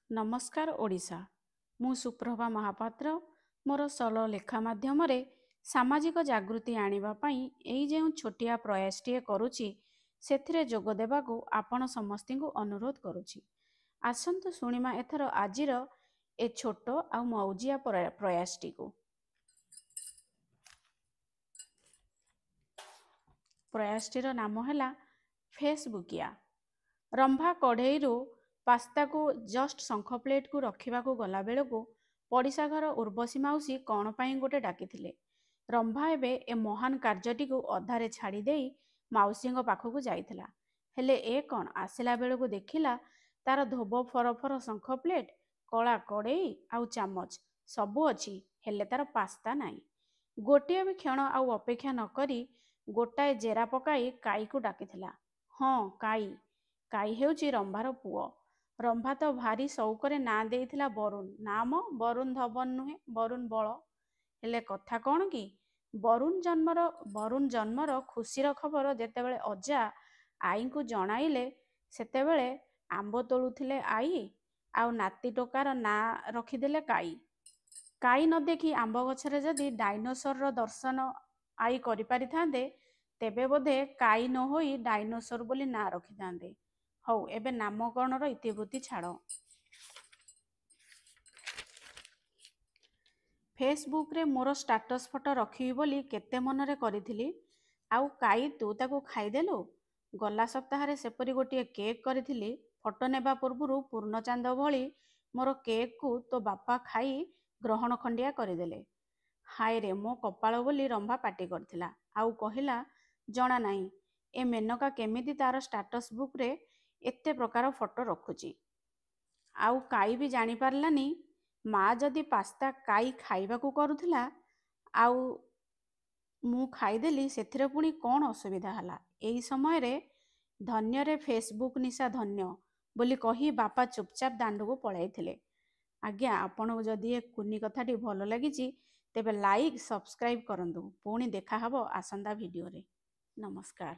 नमस्कार ओडिशा। मु सुप्रभा महापात्र मोर सरल लेखा माध्यम सामाजिक जागृति आनिबा पई एई जे छोटिया प्रयासटीए करुछि सेथिरे जोग देबाकू आपण समस्तिंकु अनुरोध करुछि। आसंतु शुणिमा एथर आजिर ए छोट आ मौजिया प्रयासटी को। प्रयासटीर नाम हैला फेसबुकिया। रंभा कढ़ेईरू पास्ता को जस्ट शंख प्लेट को रखा गला बेलू पड़िशा घर उर्वशी मौसी कौन पाई गोटे डाकिथिले। रंभा एबे ए महान कार्यटी को अधारे छाड़ी देई मौसी पाखक जाइथिला। हेले ए कौन आसिला बेलू देखिला तार धोब फरफर शंख प्लेट, कला कड़ेई आउ चामच सबू अच्छी, हेले तार पास्ता नाई। गोटे भी क्षण आउ अपेक्षा न करी गोटाए जेरा पकाई काई को डाकिथिला। हाँ काई, काई हेउची रंभार पुओ। रंभा तो भारी सौकरे ना देइथिला बरुण। नाम बरुण धवन नुहे, बरुण बल। हेले कथा कौन कि बरुण जन्मर खुशीर खबर जेतेबेले अजा आई को जणाइले सेतेबेले आंब तोलुथिले आई आउ नाती टोकार ना रखिदेले काई। काई न देखी आंब गछरे जदि डाइनोसर दर्शन आई करि पारिथांदे तेबे बोधे काई न होई डाइनोसर बोली ना रखिथांदे। हौ एबे नामकरणर इतिवृत्ति छाड़। फेसबुक रे मोर स्टाटस फोटो रखिबी बोली केते मनरे करिथिली, आउ काई तू ताकू खाइदेलु। गला सप्ताह सेपरी गोटे केक करिथिली। फोटो नेबा पूर्वरु पूर्णचांद भली मोर केक को तो बापा खाई ग्रहण खंडिया करदेले। हाय रे मो कपाल बोली रंभा पाटी करथिला। आउ कहिला जना नाही ए मेनका केमिति तार स्टाटस बुक रे एते प्रकार फोटो रखुची। आउ काई भी जानी पारलानी माँ जदि पास्ता काई खाइबा को करुथिला आउ मु खाइदेली सेथिरे पुणी कौन असुविधा हला। एई समय रे धन्य रे फेसबुक निशा धन्य बोली कही बापा चुपचाप दांड को पळाइथिले। आज्ञा आपन जदि ए कुनी कथाटी भल लागिची तेबे लाइक सब्सक्राइब करंतु। पुणी देखा हबो आसंदा वीडियो रे। नमस्कार।